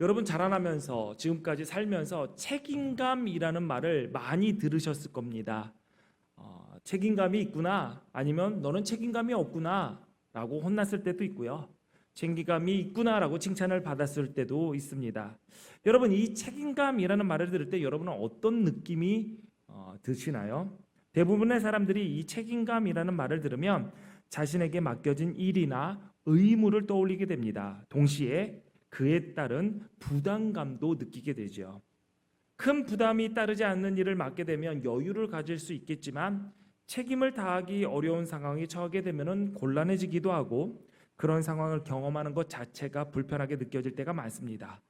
여러분 자라나면서 지금까지 살면서 책임감이라는 말을 많이 들으셨을 겁니다. 책임감이 있구나, 아니면 너는 책임감이 없구나 라고 혼났을 때도 있고요. 책임감이 있구나라고 칭찬을 받았을 때도 있습니다. 여러분, 이 책임감이라는 말을 들을 때 여러분은 어떤 느낌이 드시나요? 대부분의 사람들이 이 책임감이라는 말을 들으면 자신에게 맡겨진 일이나 의무를 떠올리게 됩니다. 동시에 그에 따른 부담감도 느끼게 되죠. 큰 부담이 따르지 않는 일을 맡게 되면 여유를 가질 수 있겠지만 책임을 다하기 어려운 상황에 처하게 되면 곤란해지기도 하고 그런 상황을 경험하는 것 자체가 불편하게 느껴질 때가 많습니다.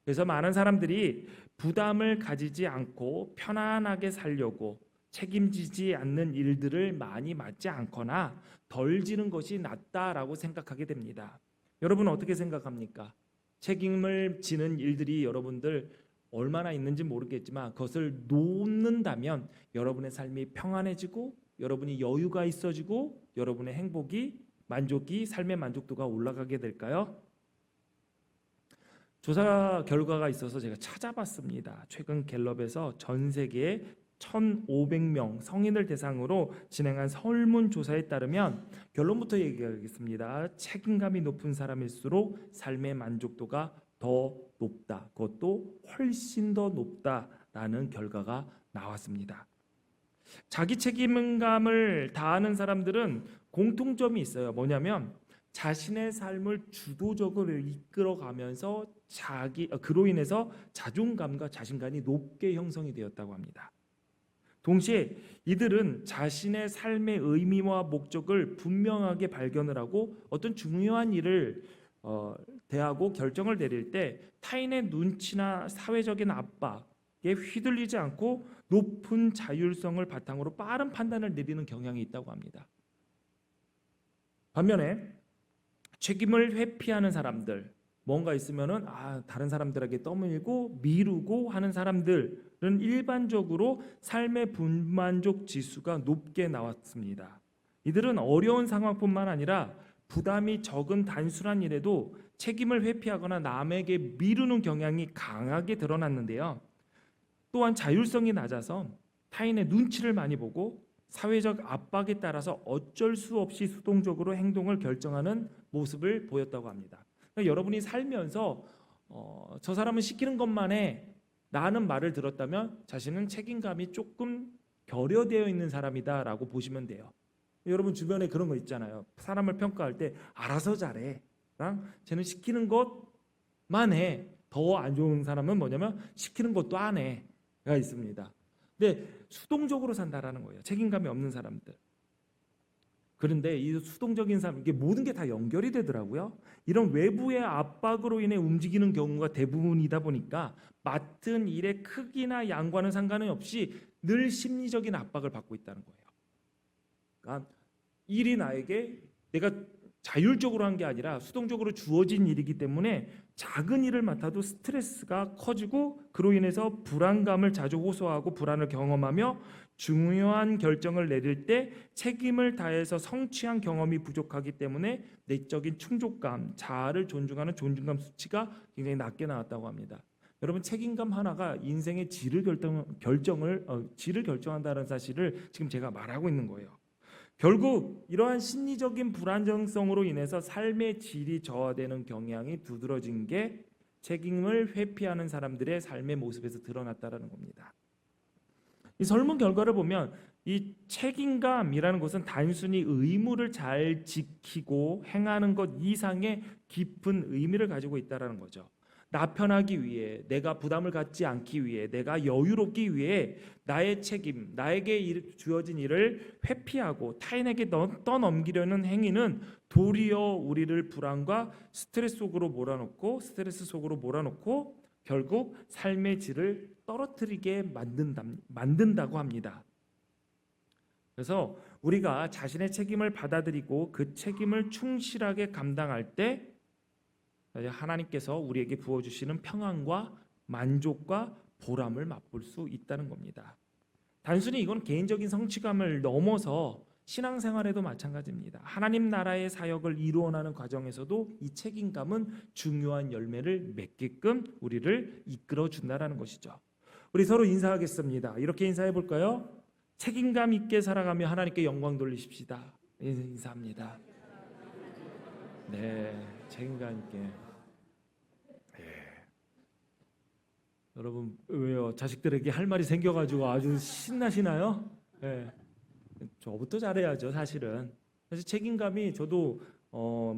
그래서 많은 사람들이 부담을 가지지 않고 편안하게 살려고 책임지지 않는 일들을 많이 맡지 않거나 덜 지는 것이 낫다라고 생각하게 됩니다. 여러분 어떻게 생각합니까? 책임을 지는 일들이 여러분들 얼마나 있는지 모르겠지만 그것을 놓는다면 여러분의 삶이 평안해지고 여러분이 여유가 있어지고 여러분의 행복이 만족이 삶의 만족도가 올라가게 될까요? 조사 결과가 있어서 제가 찾아봤습니다. 최근 갤럽에서 전 세계 1,500명 성인을 대상으로 진행한 설문조사에 따르면 결론부터 얘기하겠습니다. 책임감이 높은 사람일수록 삶의 만족도가 더 높다. 그것도 훨씬 더 높다라는 결과가 나왔습니다. 자기 책임감을 다하는 사람들은 공통점이 있어요. 뭐냐면 자신의 삶을 주도적으로 이끌어가면서 그로 인해서 자존감과 자신감이 높게 형성이 되었다고 합니다. 동시에 이들은 자신의 삶의 의미와 목적을 분명하게 발견을 하고 어떤 중요한 일을 대하고 결정을 내릴 때 타인의 눈치나 사회적인 압박에 휘둘리지 않고 높은 자율성을 바탕으로 빠른 판단을 내리는 경향이 있다고 합니다. 반면에 책임을 회피하는 사람들, 뭔가 있으면은 다른 사람들에게 떠밀고 미루고 하는 사람들은 일반적으로 삶의 불만족 지수가 높게 나왔습니다. 이들은 어려운 상황뿐만 아니라 부담이 적은 단순한 일에도 책임을 회피하거나 남에게 미루는 경향이 강하게 드러났는데요. 또한 자율성이 낮아서 타인의 눈치를 많이 보고 사회적 압박에 따라서 어쩔 수 없이 수동적으로 행동을 결정하는 모습을 보였다고 합니다. 그러니까 여러분이 살면서 저 사람은 시키는 것만 해 라는 말을 들었다면 자신은 책임감이 조금 결여되어 있는 사람이다라고 보시면 돼요. 여러분 주변에 그런 거 있잖아요. 사람을 평가할 때 알아서 잘해 랑 쟤는 시키는 것만 해. 더 안 좋은 사람은 뭐냐면 시키는 것도 안 해가 있습니다. 근데 수동적으로 산다라는 거예요. 책임감이 없는 사람들. 그런데 이 수동적인 사람, 이게 모든 게 다 연결이 되더라고요. 이런 외부의 압박으로 인해 움직이는 경우가 대부분이다 보니까 맡은 일의 크기나 양과는 상관이 없이 늘 심리적인 압박을 받고 있다는 거예요. 그러니까 일이 나에게 내가 자율적으로 한 게 아니라 수동적으로 주어진 일이기 때문에 작은 일을 맡아도 스트레스가 커지고 그로 인해서 불안감을 자주 호소하고 불안을 경험하며 중요한 결정을 내릴 때 책임을 다해서 성취한 경험이 부족하기 때문에 내적인 충족감, 자아를 존중하는 존중감 수치가 굉장히 낮게 나왔다고 합니다. 여러분 책임감 하나가 인생의 질을 결정한다는 사실을 지금 제가 말하고 있는 거예요. 결국 이러한 심리적인 불안정성으로 인해서 삶의 질이 저하되는 경향이 두드러진 게 책임을 회피하는 사람들의 삶의 모습에서 드러났다는 겁니다. 이 설문 결과를 보면 이 책임감이라는 것은 단순히 의무를 잘 지키고 행하는 것 이상의 깊은 의미를 가지고 있다는 거죠. 나 편하기 위해, 내가 부담을 갖지 않기 위해, 내가 여유롭기 위해 나의 책임, 나에게 주어진 일을 회피하고 타인에게 떠넘기려는 행위는 도리어 우리를 불안과 스트레스 속으로 몰아넣고 결국 삶의 질을 떨어뜨리게 만든다고 합니다. 그래서 우리가 자신의 책임을 받아들이고 그 책임을 충실하게 감당할 때 하나님께서 우리에게 부어주시는 평안과 만족과 보람을 맛볼 수 있다는 겁니다. 단순히 이건 개인적인 성취감을 넘어서 신앙생활에도 마찬가지입니다. 하나님 나라의 사역을 이루어나가는 과정에서도 이 책임감은 중요한 열매를 맺게끔 우리를 이끌어 준다라는 것이죠. 우리 서로 인사하겠습니다. 이렇게 인사해 볼까요? 책임감 있게 살아가며 하나님께 영광 돌리십시다. 인사합니다. 네, 책임감 있게. 네. 여러분 왜요? 자식들에게 할 말이 생겨가지고 아주 신나시나요? 네. 저부터 잘해야죠, 사실은. 사실 책임감이 저도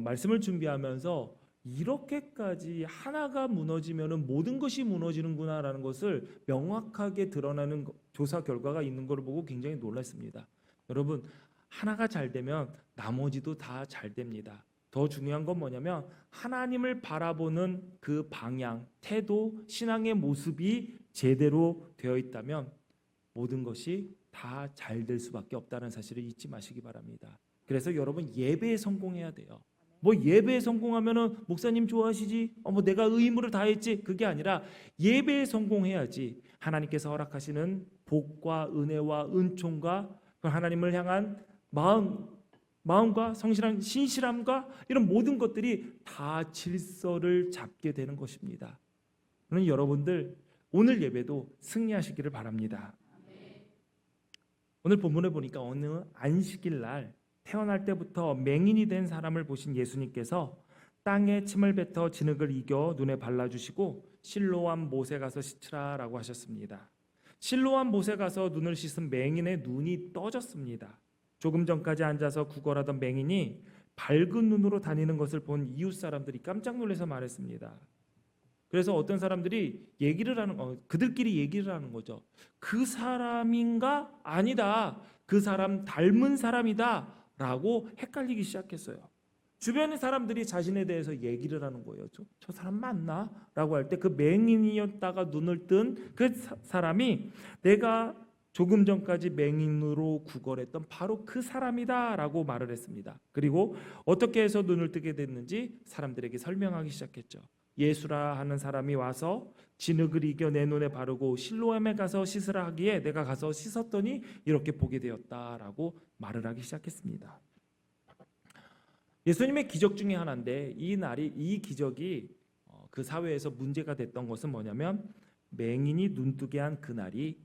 말씀을 준비하면서 이렇게까지 하나가 무너지면은 모든 것이 무너지는구나라는 것을 명확하게 드러나는 조사 결과가 있는 걸 보고 굉장히 놀랐습니다. 여러분, 하나가 잘 되면 나머지도 다 잘 됩니다. 더 중요한 건 뭐냐면 하나님을 바라보는 그 방향, 태도, 신앙의 모습이 제대로 되어 있다면 모든 것이 다 잘 될 수밖에 없다는 사실을 잊지 마시기 바랍니다. 그래서 여러분 예배에 성공해야 돼요. 뭐 예배에 성공하면은 목사님 좋아하시지? 뭐 내가 의무를 다했지? 그게 아니라 예배에 성공해야지 하나님께서 허락하시는 복과 은혜와 은총과 하나님을 향한 마음과 성실한 신실함과 이런 모든 것들이 다 질서를 잡게 되는 것입니다. 그러니 여러분들 오늘 예배도 승리하시기를 바랍니다. 오늘 본문에 보니까 어느 안식일 날 태어날 때부터 맹인이 된 사람을 보신 예수님께서 땅에 침을 뱉어 진흙을 이겨 눈에 발라주시고 실로암 못에 가서 씻으라라고 하셨습니다. 실로암 못에 가서 눈을 씻은 맹인의 눈이 떠졌습니다. 조금 전까지 앉아서 구걸하던 맹인이 밝은 눈으로 다니는 것을 본 이웃 사람들이 깜짝 놀라서 말했습니다. 그래서 어떤 사람들이 그들끼리 얘기를 하는 거죠. 그 사람인가? 아니다. 그 사람 닮은 사람이다 라고 헷갈리기 시작했어요. 주변의 사람들이 자신에 대해서 얘기를 하는 거예요. 저 사람 맞나? 라고 할 때 그 맹인이었다가 눈을 뜬 그 사람이 내가 조금 전까지 맹인으로 구걸했던 바로 그 사람이다 라고 말을 했습니다. 그리고 어떻게 해서 눈을 뜨게 됐는지 사람들에게 설명하기 시작했죠. 예수라 하는 사람이 와서 진흙을 이겨 내 눈에 바르고 실로암에 가서 씻으라 하기에 내가 가서 씻었더니 이렇게 보게 되었다라고 말을 하기 시작했습니다. 예수님의 기적 중에 하나인데 이 기적이 그 사회에서 문제가 됐던 것은 뭐냐면 맹인이 눈뜨게 한 그날이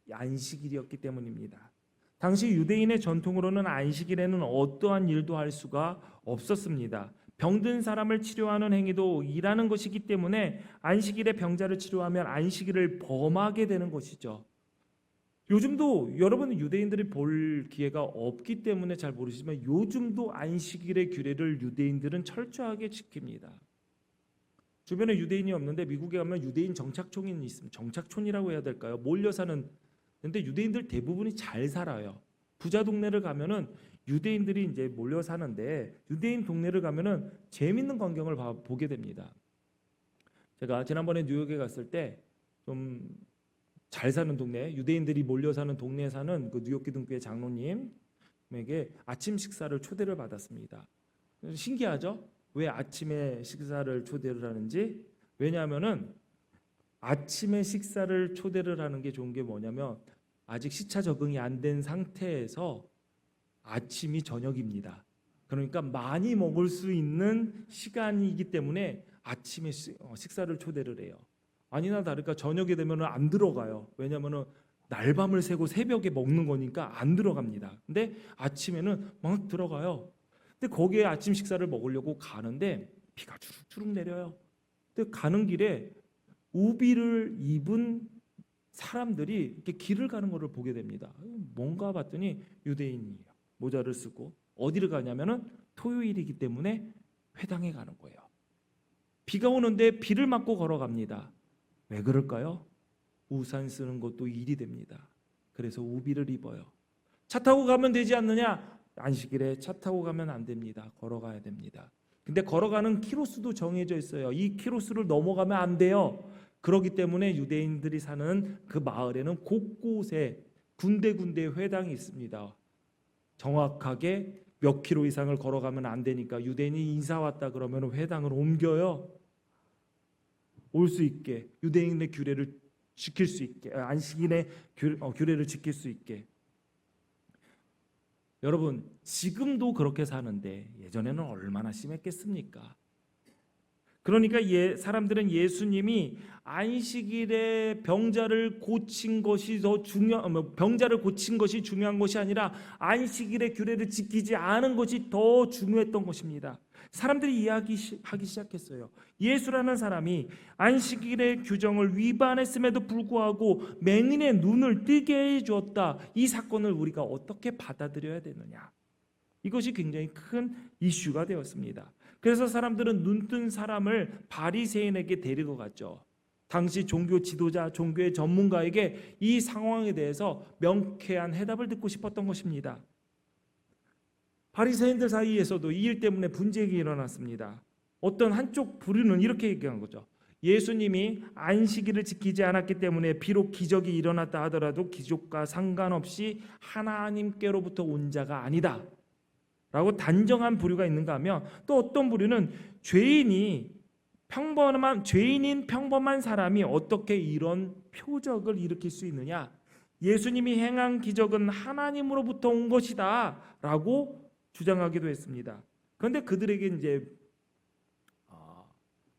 안식일이었기 때문입니다. 당시 유대인의 전통으로는 안식일에는 어떠한 일도 할 수가 없었습니다. 병든 사람을 치료하는 행위도 일하는 것이기 때문에 안식일에 병자를 치료하면 안식일을 범하게 되는 것이죠. 요즘도 여러분은 유대인들이 볼 기회가 없기 때문에 잘 모르시지만 요즘도 안식일의 규례를 유대인들은 철저하게 지킵니다. 주변에 유대인이 없는데 미국에 가면 유대인 정착촌이 있습니다. 정착촌이라고 해야 될까요? 몰려 사는. 근데 유대인들 대부분이 잘 살아요. 부자 동네를 가면은 유대인들이 이제 몰려 사는데 유대인 동네를 가면은 재밌는 광경을 보게 됩니다. 제가 지난번에 뉴욕에 갔을 때 좀 잘 사는 동네, 유대인들이 몰려 사는 동네에 사는 그 뉴욕 기독교회 장로님에게 아침 식사를 초대를 받았습니다. 신기하죠? 왜 아침에 식사를 초대를 하는지? 왜냐하면은 아침에 식사를 초대를 하는 게 좋은 게 뭐냐면 아직 시차 적응이 안 된 상태에서 아침이 저녁입니다. 그러니까 많이 먹을 수 있는 시간이기 때문에 아침에 식사를 초대를 해요. 아니나 다를까 저녁에 되면 안 들어가요. 왜냐하면 날밤을 새고 새벽에 먹는 거니까 안 들어갑니다. 근데 아침에는 막 들어가요. 근데 거기에 아침 식사를 먹으려고 가는데 비가 주룩주룩 내려요. 근데 가는 길에 우비를 입은 사람들이 이렇게 길을 가는 것을 보게 됩니다. 뭔가 봤더니 유대인이에요. 모자를 쓰고 어디를 가냐면은 토요일이기 때문에 회당에 가는 거예요. 비가 오는데 비를 맞고 걸어갑니다. 왜 그럴까요? 우산 쓰는 것도 일이 됩니다. 그래서 우비를 입어요. 차 타고 가면 되지 않느냐? 안식일에 차 타고 가면 안 됩니다. 걸어가야 됩니다. 근데 걸어가는 키로수도 정해져 있어요. 이 키로수를 넘어가면 안 돼요. 그렇기 때문에 유대인들이 사는 그 마을에는 곳곳에 군데군데 회당이 있습니다. 정확하게 몇 킬로 이상을 걸어가면 안 되니까 유대인이 이사 왔다 그러면 회당을 옮겨요. 올 수 있게 유대인의 규례를 지킬 수 있게 안식일의 규례를 지킬 수 있게. 여러분, 지금도 그렇게 사는데 예전에는 얼마나 심했겠습니까? 그러니까 사람들은 예수님이 안식일에 병자를 고친 것이 병자를 고친 것이 중요한 것이 아니라 안식일의 규례를 지키지 않은 것이 더 중요했던 것입니다. 사람들이 이야기하기 시작했어요. 예수라는 사람이 안식일의 규정을 위반했음에도 불구하고 맹인의 눈을 뜨게 해주었다. 이 사건을 우리가 어떻게 받아들여야 되느냐? 이것이 굉장히 큰 이슈가 되었습니다. 그래서 사람들은 눈뜬 사람을 바리새인에게 데리고 갔죠. 당시 종교 지도자, 종교의 전문가에게 이 상황에 대해서 명쾌한 해답을 듣고 싶었던 것입니다. 바리새인들 사이에서도 이 일 때문에 분쟁이 일어났습니다. 어떤 한쪽 부류는 이렇게 얘기한 거죠. 예수님이 안식일을 지키지 않았기 때문에 비록 기적이 일어났다 하더라도 기적과 상관없이 하나님께로부터 온 자가 아니다 라고 단정한 부류가 있는가 하면, 또 어떤 부류는 죄인인 평범한 사람이 어떻게 이런 표적을 일으킬 수 있느냐, 예수님이 행한 기적은 하나님으로부터 온 것이다 라고 주장하기도 했습니다. 그런데 그들에게 이제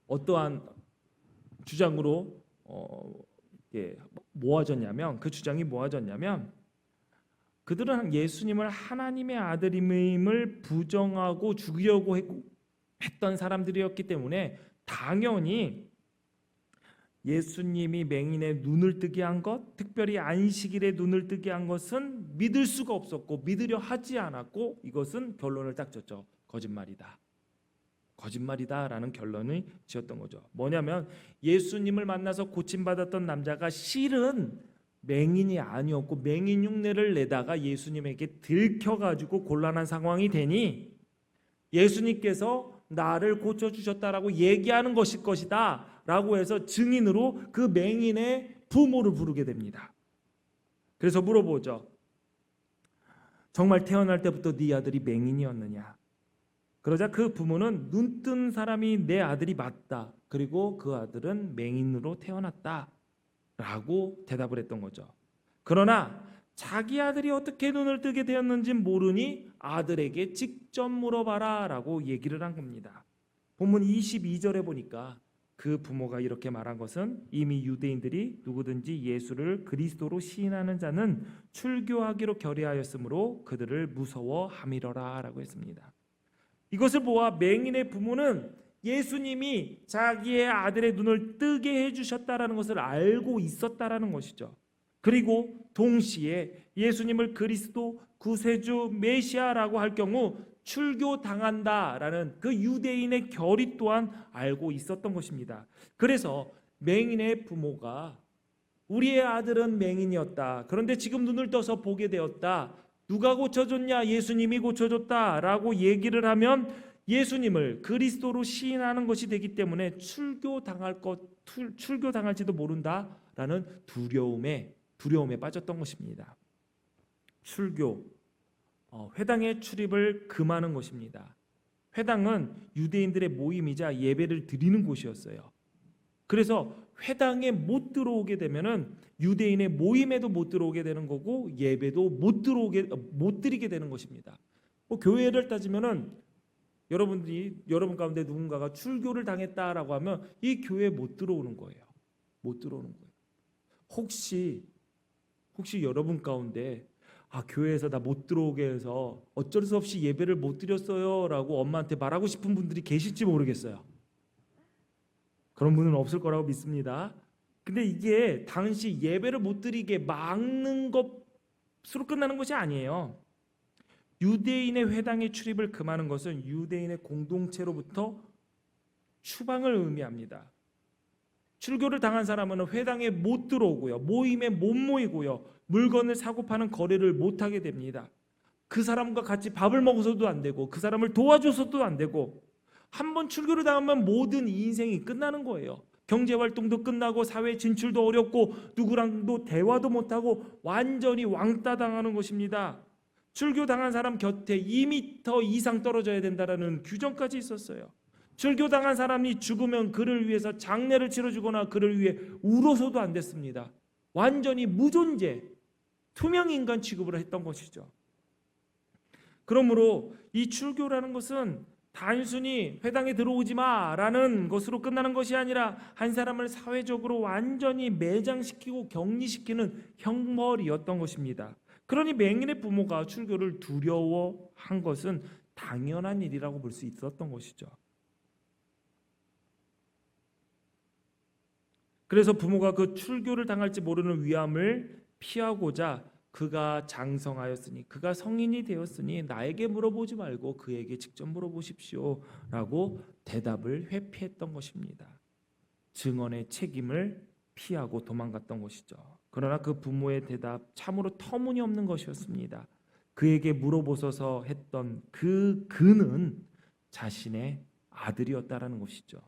어떠한 주장으로 모아졌냐면, 그 주장이 모아졌냐면, 그들은 예수님을 하나님의 아들임을 부정하고 죽이려고 했던 사람들이었기 때문에 당연히 예수님이 맹인의 눈을 뜨게 한 것, 특별히 안식일에 눈을 뜨게 한 것은 믿을 수가 없었고 믿으려 하지 않았고, 이것은 결론을 딱 졌죠. 거짓말이다라는 결론을 지었던 거죠. 뭐냐면 예수님을 만나서 고침받았던 남자가 실은 맹인이 아니었고 맹인 흉내를 내다가 예수님에게 들켜가지고 곤란한 상황이 되니 예수님께서 나를 고쳐주셨다라고 얘기하는 것일 것이다 라고 해서 증인으로 그 맹인의 부모를 부르게 됩니다. 그래서 물어보죠. 정말 태어날 때부터 네 아들이 맹인이었느냐? 그러자 그 부모는 눈뜬 사람이 내 아들이 맞다. 그리고 그 아들은 맹인으로 태어났다 라고 대답을 했던 거죠. 그러나 자기 아들이 어떻게 눈을 뜨게 되었는지 모르니 아들에게 직접 물어봐라 라고 얘기를 한 겁니다. 본문 22절에 보니까 그 부모가 이렇게 말한 것은 이미 유대인들이 누구든지 예수를 그리스도로 시인하는 자는 출교하기로 결의하였으므로 그들을 무서워함이러라 라고 했습니다. 이것을 보아 맹인의 부모는 예수님이 자기의 아들의 눈을 뜨게 해주셨다라는 것을 알고 있었다라는 것이죠. 그리고 동시에 예수님을 그리스도, 구세주, 메시아라고 할 경우 출교당한다라는 그 유대인의 결의 또한 알고 있었던 것입니다. 그래서 맹인의 부모가 우리의 아들은 맹인이었다. 그런데 지금 눈을 떠서 보게 되었다. 누가 고쳐줬냐? 예수님이 고쳐줬다라고 얘기를 하면 예수님을 그리스도로 시인하는 것이 되기 때문에 출교당할지도 모른다라는 두려움에 빠졌던 것입니다. 출교, 회당의 출입을 금하는 것입니다. 회당은 유대인들의 모임이자 예배를 드리는 곳이었어요. 그래서 회당에 못 들어오게 되면은 유대인의 모임에도 못 들어오게 되는 거고 예배도 못 드리게 되는 것입니다. 교회를 따지면은 여러분 가운데 누군가가 출교를 당했다라고 하면 이 교회에 못 들어오는 거예요. 혹시 여러분 가운데 교회에서 나 못 들어오게 해서 어쩔 수 없이 예배를 못 드렸어요라고 엄마한테 말하고 싶은 분들이 계실지 모르겠어요. 그런 분은 없을 거라고 믿습니다. 근데 이게 당시 예배를 못 드리게 막는 것으로 끝나는 것이 아니에요. 유대인의 회당에 출입을 금하는 것은 유대인의 공동체로부터 추방을 의미합니다. 출교를 당한 사람은 회당에 못 들어오고요, 모임에 못 모이고요, 물건을 사고 파는 거래를 못하게 됩니다. 그 사람과 같이 밥을 먹어서도 안 되고 그 사람을 도와줘서도 안 되고, 한번 출교를 당하면 모든 인생이 끝나는 거예요. 경제활동도 끝나고 사회 진출도 어렵고 누구랑도 대화도 못하고 완전히 왕따 당하는 것입니다. 출교당한 사람 곁에 2m 이상 떨어져야 된다는 규정까지 있었어요. 출교당한 사람이 죽으면 그를 위해서 장례를 치러주거나 그를 위해 울어서도 안 됐습니다. 완전히 무존재, 투명인간 취급을 했던 것이죠. 그러므로 이 출교라는 것은 단순히 회당에 들어오지 마라는 것으로 끝나는 것이 아니라 한 사람을 사회적으로 완전히 매장시키고 격리시키는 형벌이었던 것입니다. 그러니 맹인의 부모가 출교를 두려워한 것은 당연한 일이라고 볼 수 있었던 것이죠. 그래서 부모가 그 출교를 당할지 모르는 위험을 피하고자 그가 장성하였으니, 그가 성인이 되었으니 나에게 물어보지 말고 그에게 직접 물어보십시오 라고 대답을 회피했던 것입니다. 증언의 책임을 피하고 도망갔던 것이죠. 그러나 그 부모의 대답 참으로 터무니없는 것이었습니다. 그에게 물어보소서 했던 그는 자신의 아들이었다라는 것이죠.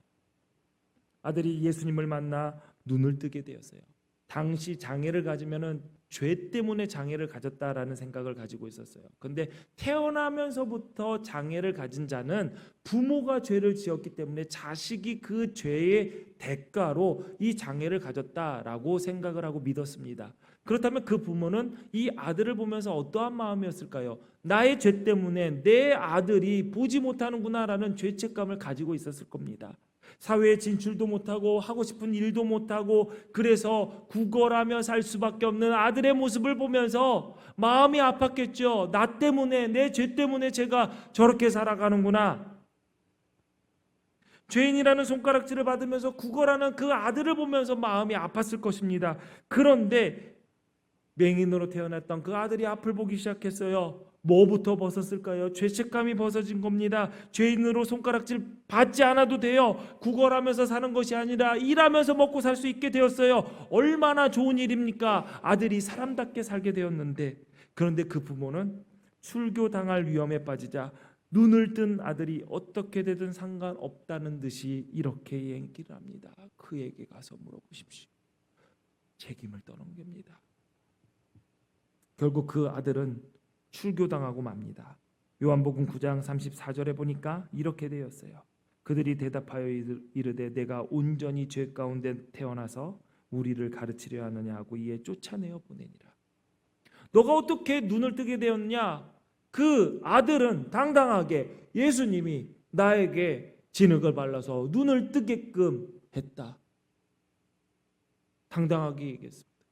아들이 예수님을 만나 눈을 뜨게 되었어요. 당시 장애를 가지면은 죄 때문에 장애를 가졌다라는 생각을 가지고 있었어요. 근데 태어나면서부터 장애를 가진 자는 부모가 죄를 지었기 때문에 자식이 그 죄의 대가로 이 장애를 가졌다라고 생각을 하고 믿었습니다. 그렇다면 그 부모는 이 아들을 보면서 어떠한 마음이었을까요? 나의 죄 때문에 내 아들이 보지 못하는구나라는 죄책감을 가지고 있었을 겁니다. 사회에 진출도 못하고 하고 싶은 일도 못하고 그래서 구걸하며 살 수밖에 없는 아들의 모습을 보면서 마음이 아팠겠죠. 나 때문에, 내 죄 때문에 제가 저렇게 살아가는구나. 죄인이라는 손가락질을 받으면서 구걸하는 그 아들을 보면서 마음이 아팠을 것입니다. 그런데 맹인으로 태어났던 그 아들이 앞을 보기 시작했어요. 뭐부터 벗었을까요? 죄책감이 벗어진 겁니다. 죄인으로 손가락질 받지 않아도 돼요. 구걸하면서 사는 것이 아니라 일하면서 먹고 살 수 있게 되었어요. 얼마나 좋은 일입니까? 아들이 사람답게 살게 되었는데, 그런데 그 부모는 출교당할 위험에 빠지자 눈을 뜬 아들이 어떻게 되든 상관없다는 듯이 이렇게 얘기를 합니다. 그에게 가서 물어보십시오. 책임을 떠넘깁니다. 결국 그 아들은 출교당하고 맙니다. 요한복음 9장 34절에 보니까 이렇게 되었어요. 그들이 대답하여 이르되 내가 온전히 죄 가운데 태어나서 우리를 가르치려 하느냐 하고 이에 쫓아내어 보내니라. 너가 어떻게 눈을 뜨게 되었냐? 그 아들은 당당하게 예수님이 나에게 진흙을 발라서 눈을 뜨게끔 했다. 당당하게 얘기했습니다.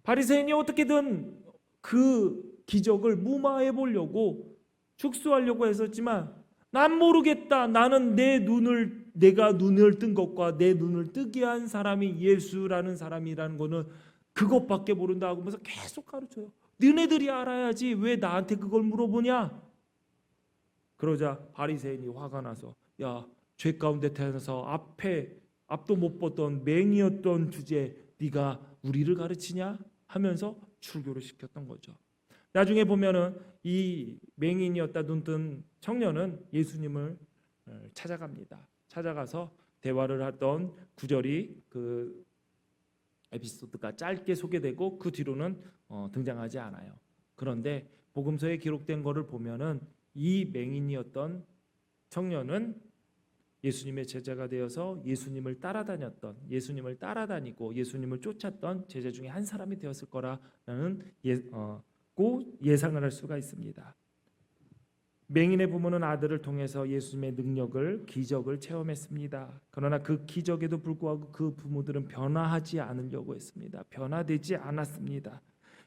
바리새인이 어떻게든 그 기적을 무마해 보려고 축소하려고 했었지만 난 모르겠다. 나는 내가 눈을 뜬 것과 내 눈을 뜨게 한 사람이 예수라는 사람이라는 거는 그것밖에 모른다 하면서 계속 가르쳐요. 너네들이 알아야지 왜 나한테 그걸 물어보냐? 그러자 바리새인이 화가 나서 야, 죄 가운데 태어나서 앞도 못 봤던 맹이었던 주제에 네가 우리를 가르치냐? 하면서 출교를 시켰던 거죠. 나중에 보면은 이 맹인이었다 눈뜬 청년은 예수님을 찾아갑니다. 찾아가서 대화를 하던 구절이 그 에피소드가 짧게 소개되고 그 뒤로는 등장하지 않아요. 그런데 복음서에 기록된 것을 보면은 이 맹인이었던 청년은 예수님의 제자가 되어서 예수님을 따라다니고 예수님을 쫓았던 제자 중에 한 사람이 되었을 거라는 예상을 할 수가 있습니다. 맹인의 부모는 아들을 통해서 예수님의 능력을, 기적을 체험했습니다. 그러나 그 기적에도 불구하고 그 부모들은 변화하지 않으려고 했습니다. 변화되지 않았습니다.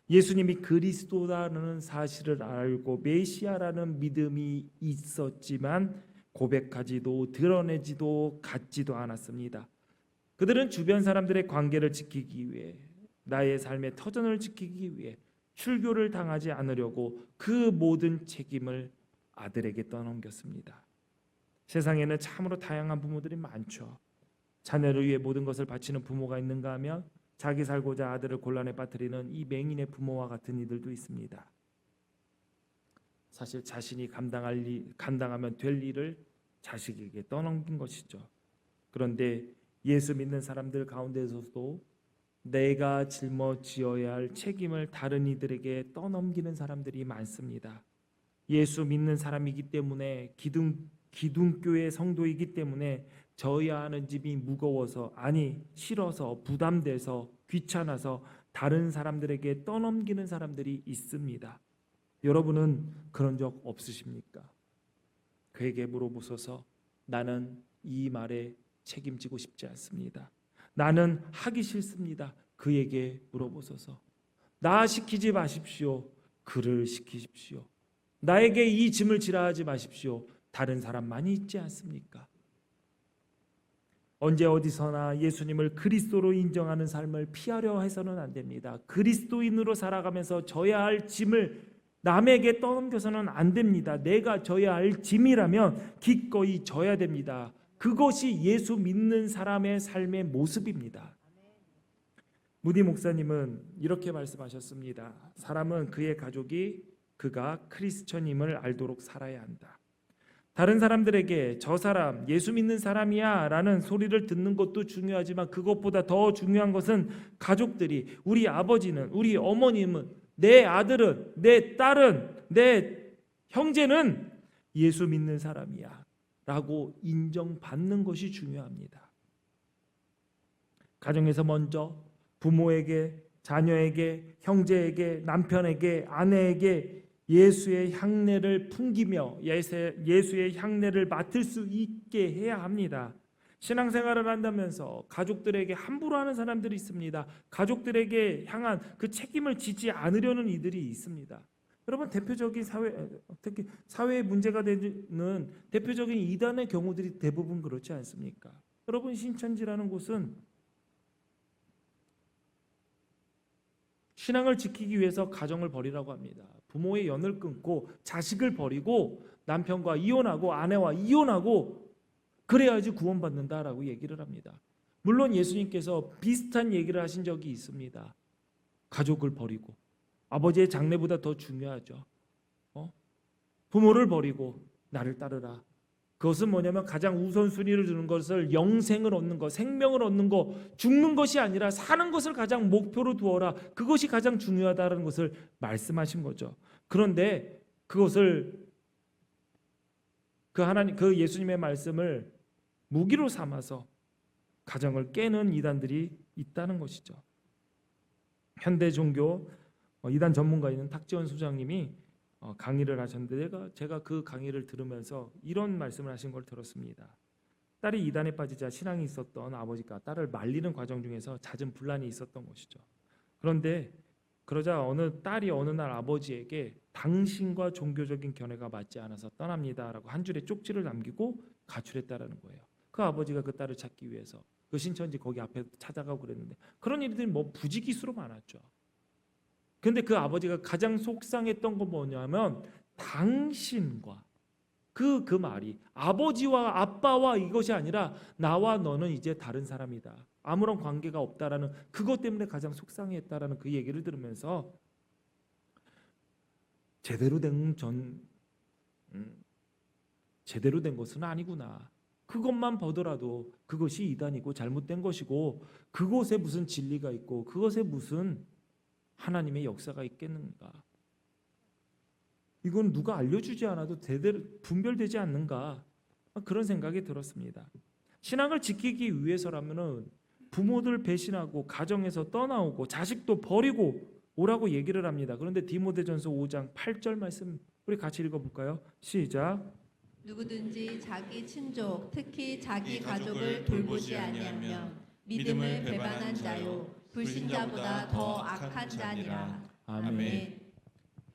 예수님이 그리스도라는 사실을 알고 메시아라는 믿음이 있었지만 고백하지도 드러내지도 갖지도 않았습니다. 그들은 주변 사람들의 관계를 지키기 위해, 나의 삶의 터전을 지키기 위해 출교를 당하지 않으려고 그 모든 책임을 아들에게 떠넘겼습니다. 세상에는 참으로 다양한 부모들이 많죠. 자녀를 위해 모든 것을 바치는 부모가 있는가 하면 자기 살고자 아들을 곤란에 빠뜨리는 이 맹인의 부모와 같은 이들도 있습니다. 사실 자신이 감당하면 될 일을 자식에게 떠넘긴 것이죠. 그런데 예수 믿는 사람들 가운데서도 내가 짊어지어야 할 책임을 다른 이들에게 떠넘기는 사람들이 많습니다. 예수 믿는 사람이기 때문에 기둥교회 성도이기 때문에 져야 하는 짐이 무거워서, 아니 싫어서, 부담돼서, 귀찮아서 다른 사람들에게 떠넘기는 사람들이 있습니다. 여러분은 그런 적 없으십니까? 그에게 물어보소서. 나는 이 말에 책임지고 싶지 않습니다. 나는 하기 싫습니다. 그에게 물어보소서. 나 시키지 마십시오. 그를 시키십시오. 나에게 이 짐을 지라 하지 마십시오. 다른 사람 많이 있지 않습니까? 언제 어디서나 예수님을 그리스도로 인정하는 삶을 피하려 해서는 안 됩니다. 그리스도인으로 살아가면서 져야 할 짐을 남에게 떠넘겨서는 안 됩니다. 내가 져야 할 짐이라면 기꺼이 져야 됩니다. 그것이 예수 믿는 사람의 삶의 모습입니다. 무디 목사님은 이렇게 말씀하셨습니다. 사람은 그의 가족이 그가 크리스천임을 알도록 살아야 한다. 다른 사람들에게 저 사람 예수 믿는 사람이야 라는 소리를 듣는 것도 중요하지만 그것보다 더 중요한 것은 가족들이, 우리 아버지는, 우리 어머님은, 내 아들은, 내 딸은, 내 형제는 예수 믿는 사람이야 라고 인정받는 것이 중요합니다. 가정에서 먼저 부모에게, 자녀에게, 형제에게, 남편에게, 아내에게 예수의 향내를 풍기며 예수의 향내를 맡을 수 있게 해야 합니다. 신앙생활을 한다면서 가족들에게 함부로 하는 사람들이 있습니다. 가족들에게 향한 그 책임을 지지 않으려는 이들이 있습니다. 여러분, 대표적인 특히 사회에 문제가 되는 대표적인 이단의 경우들이 대부분 그렇지 않습니까? 여러분, 신천지라는 곳은 신앙을 지키기 위해서 가정을 버리라고 합니다. 부모의 연을 끊고 자식을 버리고 남편과 이혼하고 아내와 이혼하고 그래야지 구원받는다라고 얘기를 합니다. 물론 예수님께서 비슷한 얘기를 하신 적이 있습니다. 가족을 버리고 아버지의 장래보다 더 중요하죠. 부모를 버리고 나를 따르라. 그것은 뭐냐면 가장 우선순위를 두는 것을 영생을 얻는 것, 생명을 얻는 것, 죽는 것이 아니라 사는 것을 가장 목표로 두어라. 그것이 가장 중요하다는 것을 말씀하신 거죠. 그런데 그것을 그 예수님의 말씀을 무기로 삼아서 가정을 깨는 이단들이 있다는 것이죠. 현대 종교 이단 전문가인 탁지원 소장님이 강의를 하셨는데 제가 그 강의를 들으면서 이런 말씀을 하신 걸 들었습니다. 딸이 이단에 빠지자 신앙이 있었던 아버지가 딸을 말리는 과정 중에서 잦은 분란이 있었던 것이죠. 그런데 그러자 딸이 어느 날 아버지에게 당신과 종교적인 견해가 맞지 않아서 떠납니다라고 한 줄의 쪽지를 남기고 가출했다라는 거예요. 그 아버지가 그 딸을 찾기 위해서 그 신천지 거기 앞에 찾아가고 그랬는데 그런 일들이 뭐 부지기수로 많았죠. 근데 그 아버지가 가장 속상했던 건 뭐냐면 당신과 그 말이 아버지와 아빠와 이것이 아니라 나와 너는 이제 다른 사람이다. 아무런 관계가 없다라는 그것 때문에 가장 속상했다라는 그 얘기를 들으면서 제대로 된 것은 아니구나. 그것만 보더라도 그것이 이단이고 잘못된 것이고 그것에 무슨 진리가 있고 그것에 무슨 하나님의 역사가 있겠는가? 이건 누가 알려주지 않아도 대대로 분별되지 않는가? 그런 생각이 들었습니다. 신앙을 지키기 위해서라면은 부모들 배신하고 가정에서 떠나오고 자식도 버리고 오라고 얘기를 합니다. 그런데 디모데전서 5장 8절 말씀 우리 같이 읽어볼까요? 시작. 누구든지 자기 친족, 특히 자기 가족을 돌보지 아니하면 믿음을 배반한 자요 불신자보다 더 악한 자니라. 아멘.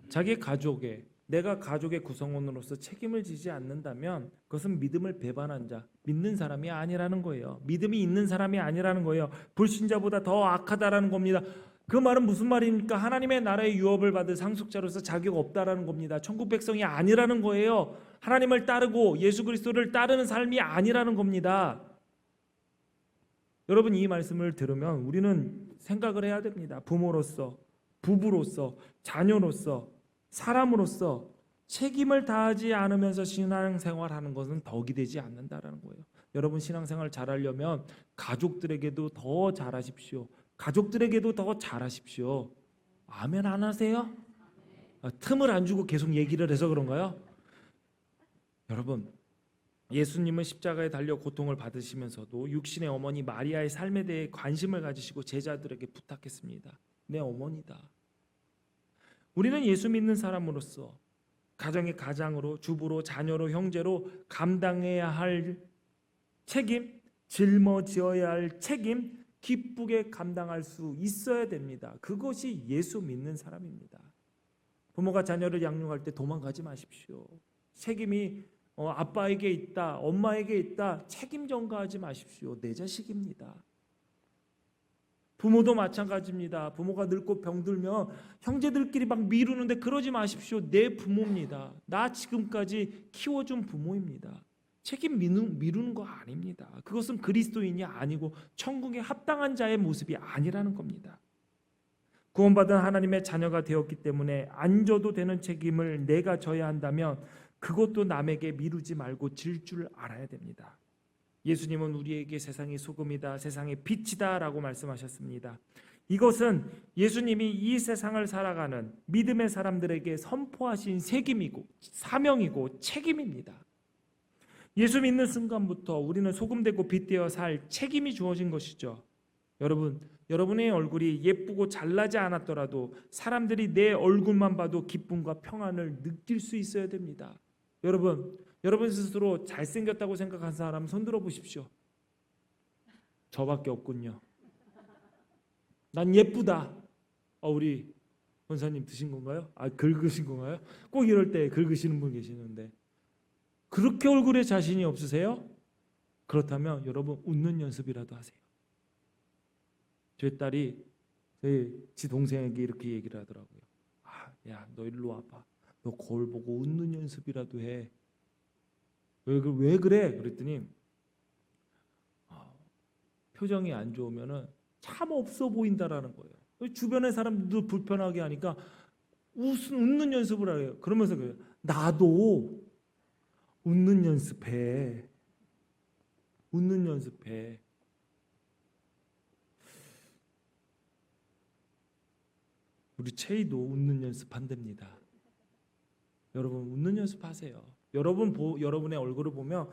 자기 가족에 내가 가족의 구성원으로서 책임을 지지 않는다면 그것은 믿음을 배반한 자, 믿는 사람이 아니라는 거예요. 믿음이 있는 사람이 아니라는 거예요. 불신자보다 더 악하다라는 겁니다. 그 말은 무슨 말입니까? 하나님의 나라의 유업을 받을 상속자로서 자격 없다라는 겁니다. 천국 백성이 아니라는 거예요. 하나님을 따르고 예수 그리스도를 따르는 삶이 아니라는 겁니다. 여러분, 이 말씀을 들으면 우리는 생각을 해야 됩니다. 부모로서, 부부로서, 자녀로서, 사람으로서 책임을 다하지 않으면서 신앙생활하는 것은 덕이 되지 않는다라는 거예요. 여러분, 신앙생활 잘하려면 가족들에게도 더 잘하십시오. 가족들에게도 더 잘하십시오. 아멘 안 하세요? 틈을 안 주고 계속 얘기를 해서 그런가요? 여러분, 예수님은 십자가에 달려 고통을 받으시면서도 육신의 어머니 마리아의 삶에 대해 관심을 가지시고 제자들에게 부탁했습니다. 내 어머니다. 우리는 예수 믿는 사람으로서 가정의 가장으로, 주부로, 자녀로, 형제로 감당해야 할 책임, 짊어져야 할 책임, 기쁘게 감당할 수 있어야 됩니다. 그것이 예수 믿는 사람입니다. 부모가 자녀를 양육할 때 도망가지 마십시오. 책임이 아빠에게 있다, 엄마에게 있다, 책임 전가하지 마십시오. 내 자식입니다. 부모도 마찬가지입니다. 부모가 늙고 병들면 형제들끼리 막 미루는데 그러지 마십시오. 내 부모입니다. 나 지금까지 키워준 부모입니다. 책임 미루는 거 아닙니다. 그것은 그리스도인이 아니고 천국에 합당한 자의 모습이 아니라는 겁니다. 구원받은 하나님의 자녀가 되었기 때문에 안 져도 되는 책임을 내가 져야 한다면 그것도 남에게 미루지 말고 질 줄 알아야 됩니다. 예수님은 우리에게 세상의 소금이다, 세상의 빛이다 라고 말씀하셨습니다. 이것은 예수님이 이 세상을 살아가는 믿음의 사람들에게 선포하신 책임이고 사명이고 책임입니다. 예수 믿는 순간부터 우리는 소금되고 빛되어 살 책임이 주어진 것이죠. 여러분의 얼굴이 예쁘고 잘나지 않았더라도 사람들이 내 얼굴만 봐도 기쁨과 평안을 느낄 수 있어야 됩니다. 여러분 스스로 잘생겼다고 생각하는 사람 손 들어 보십시오. 저밖에 없군요. 난 예쁘다. 우리 권사님 드신 건가요? 긁으신 건가요? 꼭 이럴 때 긁으시는 분 계시는데 그렇게 얼굴에 자신이 없으세요? 그렇다면 여러분 웃는 연습이라도 하세요. 제 딸이 지 동생에게 이렇게 얘기를 하더라고요. 야, 너 일로 와봐. 너 거울 보고 웃는 연습이라도 해. 왜 그래? 그랬더니 표정이 안 좋으면은 참 없어 보인다라는 거예요. 주변의 사람들도 불편하게 하니까 웃는 연습을 해요. 그러면서 그래요. 나도 웃는 연습해. 웃는 연습해. 우리 채이도 웃는 연습한답니다. 여러분 웃는 연습하세요. 여러분의 얼굴을 보면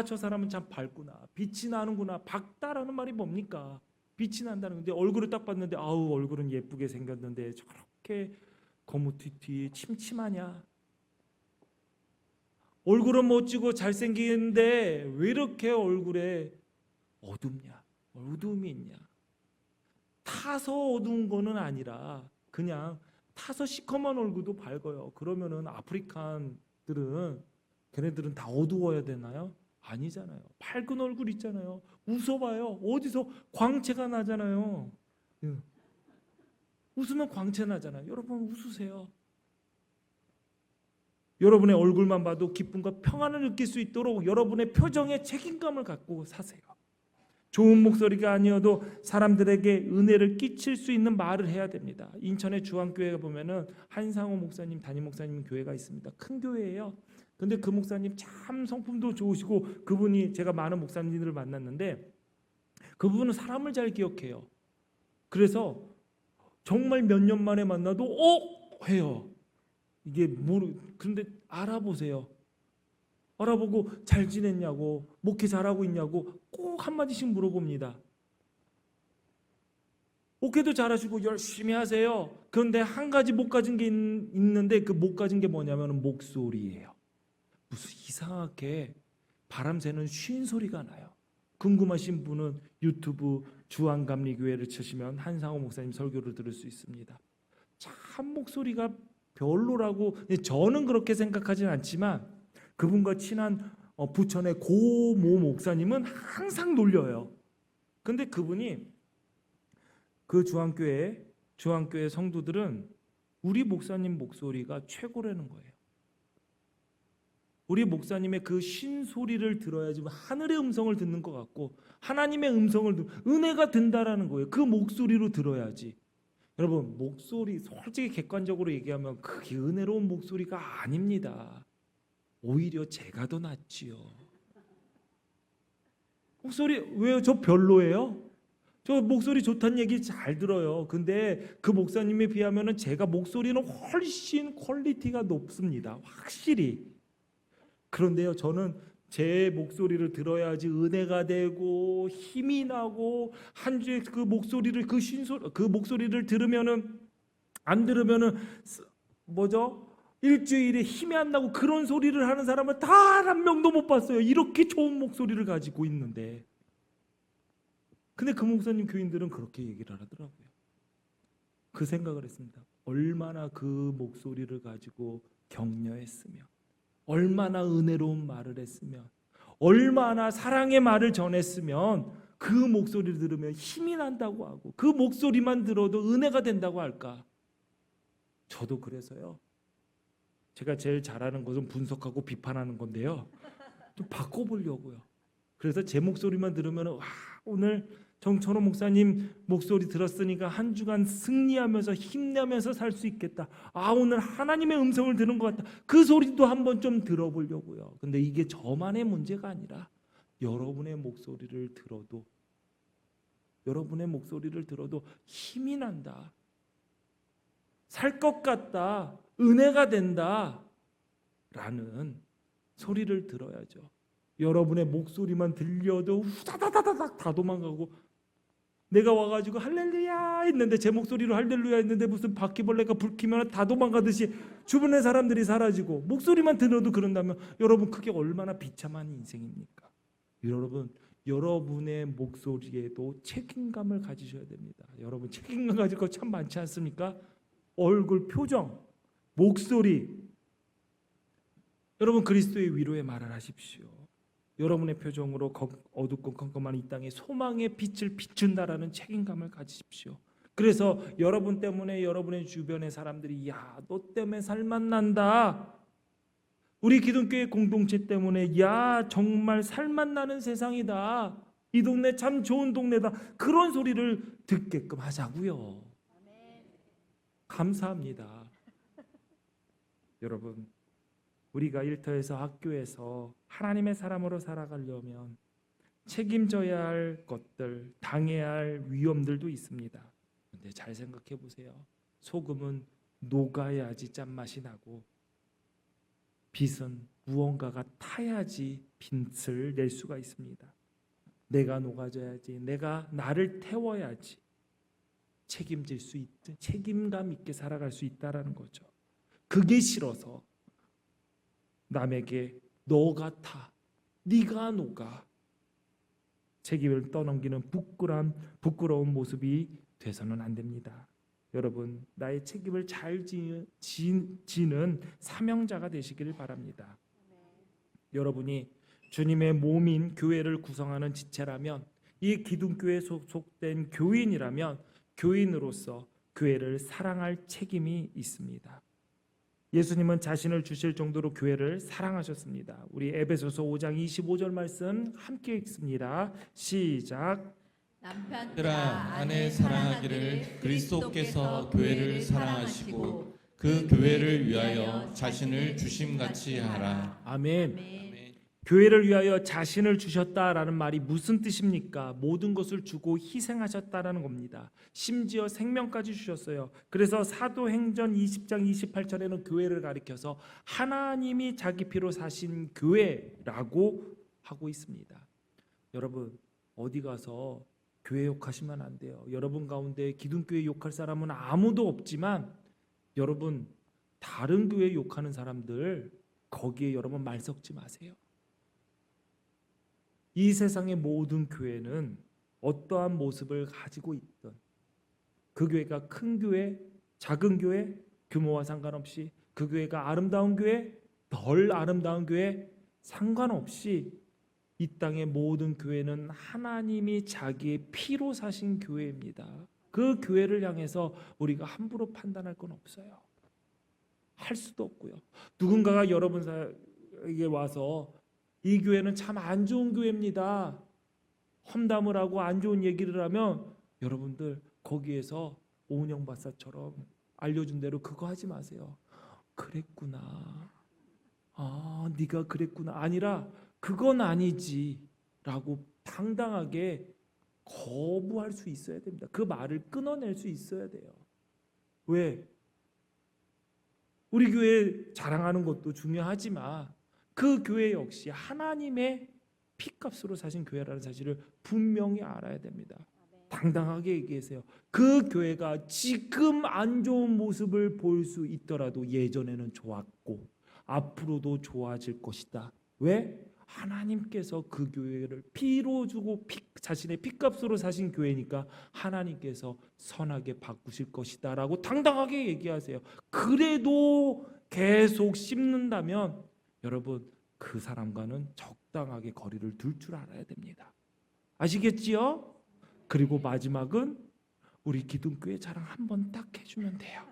저 사람은 참 밝구나, 빛이 나는구나. 밝다라는 말이 뭡니까? 빛이 난다는 건데 얼굴을 딱 봤는데 얼굴은 예쁘게 생겼는데 저렇게 거무튀튀 침침하냐? 얼굴은 멋지고 잘생기는데 왜 이렇게 얼굴에 어둡냐? 어두움이 있냐? 타서 어두운 거는 아니라 그냥 타서 시커먼 얼굴도 밝아요. 그러면은 걔네들은 다 어두워야 되나요? 아니잖아요. 밝은 얼굴 있잖아요. 웃어봐요. 어디서 광채가 나잖아요. 웃으면 광채 나잖아요. 여러분 웃으세요. 여러분의 얼굴만 봐도 기쁨과 평안을 느낄 수 있도록 여러분의 표정에 책임감을 갖고 사세요. 좋은 목소리가 아니어도 사람들에게 은혜를 끼칠 수 있는 말을 해야 됩니다. 인천의 주안교회에 보면은 한상호 목사님 담임 목사님 교회가 있습니다. 큰 교회예요. 근데 그 목사님 참 성품도 좋으시고 그분이 제가 많은 목사님들을 만났는데 그분은 사람을 잘 기억해요. 그래서 정말 몇 년 만에 만나도 해요. 그런데 알아보세요. 알아보고 잘 지냈냐고, 목회 잘하고 있냐고 꼭 한마디씩 물어봅니다. 목회도 잘하시고 열심히 하세요. 그런데 한 가지 못 가진 게 있는데 그 못 가진 게 뭐냐면 목소리예요. 무슨 이상하게 바람 새는 쉰 소리가 나요. 궁금하신 분은 유튜브 주안감리교회를 치시면 한상호 목사님 설교를 들을 수 있습니다. 참 목소리가 별로라고 저는 그렇게 생각하진 않지만 그분과 친한 부천의 고모 목사님은 항상 놀려요. 근데 그분이 그 주안교회 성도들은 우리 목사님 목소리가 최고라는 거예요. 우리 목사님의 그 신소리를 들어야지 하늘의 음성을 듣는 것 같고 하나님의 음성을 은혜가 된다라는 거예요. 그 목소리로 들어야지. 여러분 목소리 솔직히 객관적으로 얘기하면 그게 은혜로운 목소리가 아닙니다. 오히려 제가 더 낫지요. 목소리 왜요? 저 별로예요? 저 목소리 좋다는 얘기 잘 들어요. 근데 그 목사님에 비하면 제가 목소리는 훨씬 퀄리티가 높습니다. 확실히. 그런데요, 저는 제 목소리를 들어야지 은혜가 되고 힘이 나고 한 주에 그 목소리를 그 목소리를 들으면은 안 들으면은 뭐죠? 일주일에 힘이 안 나고 그런 소리를 하는 사람을 단 한 명도 못 봤어요. 이렇게 좋은 목소리를 가지고 있는데. 근데 그 목사님 교인들은 그렇게 얘기를 하더라고요. 그 생각을 했습니다. 얼마나 그 목소리를 가지고 격려했으며, 얼마나 은혜로운 말을 했으면, 얼마나 사랑의 말을 전했으면 그 목소리를 들으면 힘이 난다고 하고 그 목소리만 들어도 은혜가 된다고 할까. 저도 그래서요, 제가 제일 잘하는 것은 분석하고 비판하는 건데요, 좀 바꿔보려고요. 그래서 제 목소리만 들으면 와, 오늘 정천호 목사님 목소리 들었으니까 한 주간 승리하면서 힘내면서 살 수 있겠다. 아, 오늘 하나님의 음성을 들은 것 같다. 그 소리도 한번 좀 들어보려고요. 근데 이게 저만의 문제가 아니라 여러분의 목소리를 들어도 힘이 난다. 살 것 같다. 은혜가 된다. 라는 소리를 들어야죠. 여러분의 목소리만 들려도 후다다다닥 다 도망가고, 내가 와가지고 할렐루야 했는데 제 목소리로 할렐루야 했는데 무슨 바퀴벌레가 불 켜면 다 도망가듯이 주변의 사람들이 사라지고 목소리만 들어도 그런다면 여러분 그게 얼마나 비참한 인생입니까? 여러분, 여러분의 목소리에도 책임감을 가지셔야 됩니다. 여러분 책임감 가질 거 참 많지 않습니까? 얼굴 표정, 목소리. 여러분 그리스도의 위로의 말을 하십시오. 여러분의 표정으로 어둡고 컴컴한 이 땅에 소망의 빛을 비춘다라는 책임감을 가지십시오. 그래서 여러분 때문에 여러분의 주변의 사람들이 야, 너 때문에 살맛 난다. 우리 기독교의 공동체 때문에 야, 정말 살맛 나는 세상이다. 이 동네 참 좋은 동네다. 그런 소리를 듣게끔 하자고요. 감사합니다. 여러분, 우리가 일터에서 학교에서 하나님의 사람으로 살아가려면 책임져야 할 것들, 당해야 할 위험들도 있습니다. 그런데 잘 생각해 보세요. 소금은 녹아야지 짠맛이 나고 빛은 무언가가 타야지 빛을 낼 수가 있습니다. 내가 녹아져야지, 내가 나를 태워야지 책임질 수 있든 책임감 있게 살아갈 수 있다라는 거죠. 그게 싫어서 남에게 너가 타, 네가 녹아 책임을 떠넘기는 부끄러운 모습이 돼서는 안 됩니다. 여러분, 나의 책임을 잘 지는 사명자가 되시기를 바랍니다. 여러분이 주님의 몸인 교회를 구성하는 지체라면, 이 기둥교회에 소속된 교인이라면 교인으로서 교회를 사랑할 책임이 있습니다. 예수님은 자신을 주실 정도로 교회를 사랑하셨습니다. 우리 에베소서 5장 25절 말씀 함께 읽습니다. 시작. 남편들아 아내 사랑하기를 그리스도께서 교회를 사랑하시고 그 교회를 위하여 자신을 주심같이 하라. 아멘. 교회를 위하여 자신을 주셨다라는 말이 무슨 뜻입니까? 모든 것을 주고 희생하셨다라는 겁니다. 심지어 생명까지 주셨어요. 그래서 사도행전 20장 28절에는 교회를 가리켜서 하나님이 자기 피로 사신 교회라고 하고 있습니다. 여러분, 어디 가서 교회 욕하시면 안 돼요. 여러분 가운데 기둥교회 욕할 사람은 아무도 없지만 여러분 다른 교회 욕하는 사람들 거기에 여러분 말 섞지 마세요. 이 세상의 모든 교회는 어떠한 모습을 가지고 있든 그 교회가 큰 교회, 작은 교회, 규모와 상관없이 그 교회가 아름다운 교회, 덜 아름다운 교회 상관없이 이 땅의 모든 교회는 하나님이 자기의 피로 사신 교회입니다. 그 교회를 향해서 우리가 함부로 판단할 건 없어요. 할 수도 없고요. 누군가가 여러분에게 와서 이 교회는 참 안 좋은 교회입니다, 험담을 하고 안 좋은 얘기를 하면 여러분들 거기에서 오은영 박사처럼 알려준 대로 그거 하지 마세요. 그랬구나, 아 네가 그랬구나 아니라 그건 아니지 라고 당당하게 거부할 수 있어야 됩니다. 그 말을 끊어낼 수 있어야 돼요. 왜? 우리 교회 자랑하는 것도 중요하지만 그 교회 역시 하나님의 피값으로 사신 교회라는 사실을 분명히 알아야 됩니다. 당당하게 얘기하세요. 그 교회가 지금 안 좋은 모습을 볼 수 있더라도 예전에는 좋았고 앞으로도 좋아질 것이다. 왜? 하나님께서 그 교회를 피로 주고 자신의 피값으로 사신 교회니까 하나님께서 선하게 바꾸실 것이다 라고 당당하게 얘기하세요. 그래도 계속 씹는다면 여러분 그 사람과는 적당하게 거리를 둘 줄 알아야 됩니다. 아시겠지요? 그리고 마지막은 우리 기둥교회 자랑 한번 딱 해주면 돼요.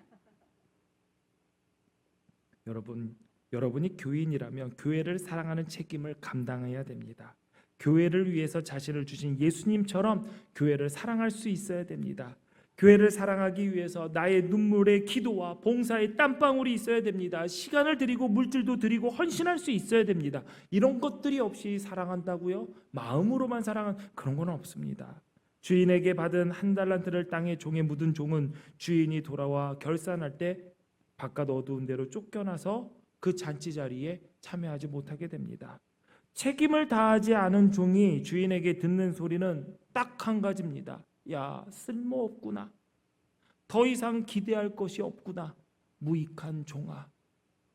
여러분이 교인이라면 교회를 사랑하는 책임을 감당해야 됩니다. 교회를 위해서 자신을 주신 예수님처럼 교회를 사랑할 수 있어야 됩니다. 교회를 사랑하기 위해서 나의 눈물의 기도와 봉사의 땀방울이 있어야 됩니다. 시간을 드리고 물질도 드리고 헌신할 수 있어야 됩니다. 이런 것들이 없이 사랑한다고요? 마음으로만 사랑한 그런 건 없습니다. 주인에게 받은 한 달란트를 땅에 종에 묻은 종은 주인이 돌아와 결산할 때 바깥 어두운 데로 쫓겨나서 그 잔치 자리에 참여하지 못하게 됩니다. 책임을 다하지 않은 종이 주인에게 듣는 소리는 딱 한 가지입니다. 야, 쓸모없구나. 더 이상 기대할 것이 없구나. 무익한 종아.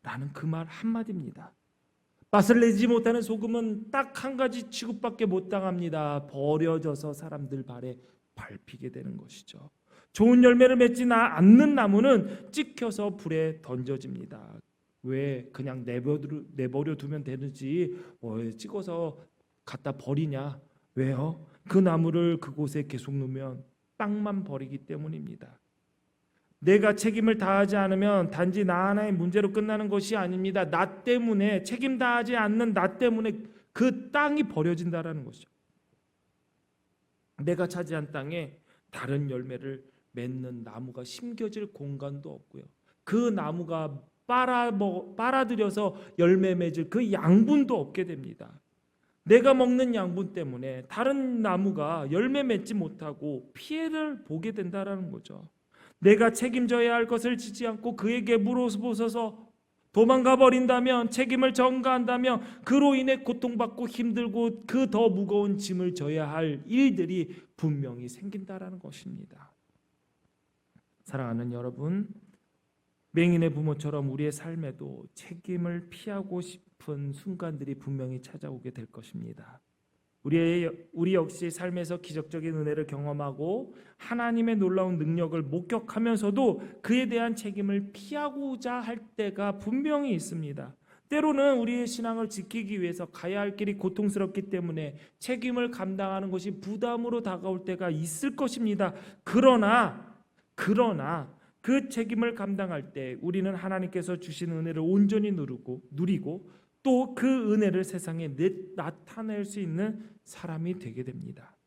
라는 그 말 한마디입니다. 맛을 내지 못하는 소금은 딱 한 가지 취급밖에 못 당합니다. 버려져서 사람들 발에 밟히게 되는 것이죠. 좋은 열매를 맺지 않는 나무는 찍혀서 불에 던져집니다. 왜 그냥 내버려 두면 되는지 찍어서 갖다 버리냐? 왜요? 그 나무를 그곳에 계속 놓으면 땅만 버리기 때문입니다. 내가 책임을 다하지 않으면 단지 나 하나의 문제로 끝나는 것이 아닙니다. 나 때문에 책임 다하지 않는 나 때문에 그 땅이 버려진다라는 것이죠. 내가 차지한 땅에 다른 열매를 맺는 나무가 심겨질 공간도 없고요. 그 나무가 빨아들여서 열매 맺을 그 양분도 없게 됩니다. 내가 먹는 양분 때문에 다른 나무가 열매 맺지 못하고 피해를 보게 된다라는 거죠. 내가 책임져야 할 것을 지지 않고 그에게 물어보서서 도망가 버린다면, 책임을 전가한다면 그로 인해 고통받고 힘들고 그 더 무거운 짐을 져야 할 일들이 분명히 생긴다라는 것입니다. 사랑하는 여러분, 맹인의 부모처럼 우리의 삶에도 책임을 피하고 싶은 순간들이 분명히 찾아오게 될 것입니다. 우리 역시 삶에서 기적적인 은혜를 경험하고 하나님의 놀라운 능력을 목격하면서도 그에 대한 책임을 피하고자 할 때가 분명히 있습니다. 때로는 우리의 신앙을 지키기 위해서 가야 할 길이 고통스럽기 때문에 책임을 감당하는 것이 부담으로 다가올 때가 있을 것입니다. 그러나 그 책임을 감당할 때 우리는 하나님께서 주신 은혜를 온전히 누리고 또 그 은혜를 세상에 나타낼 수 있는 사람이 되게 됩니다.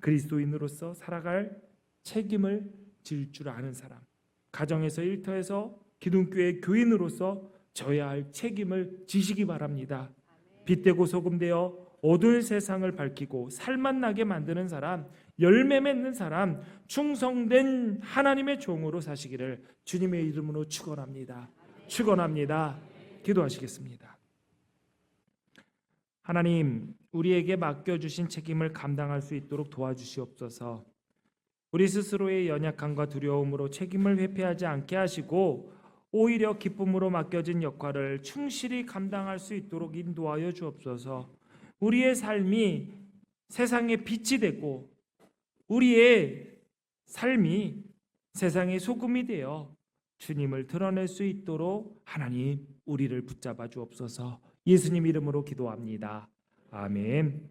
그리스도인으로서 살아갈 책임을 질 줄 아는 사람, 가정에서 일터에서 기둥교회 교인으로서 져야 할 책임을 지시기 바랍니다. 빛되고 소금되어 어두운 세상을 밝히고 살맛나게 만드는 사람, 열매 맺는 사람, 충성된 하나님의 종으로 사시기를 주님의 이름으로 축원합니다. 기도하시겠습니다. 하나님, 우리에게 맡겨주신 책임을 감당할 수 있도록 도와주시옵소서. 우리 스스로의 연약함과 두려움으로 책임을 회피하지 않게 하시고 오히려 기쁨으로 맡겨진 역할을 충실히 감당할 수 있도록 인도하여 주옵소서. 우리의 삶이 세상의 빛이 되고 우리의 삶이 세상의 소금이 되어 주님을 드러낼 수 있도록 하나님 우리를 붙잡아 주옵소서. 예수님 이름으로 기도합니다. 아멘.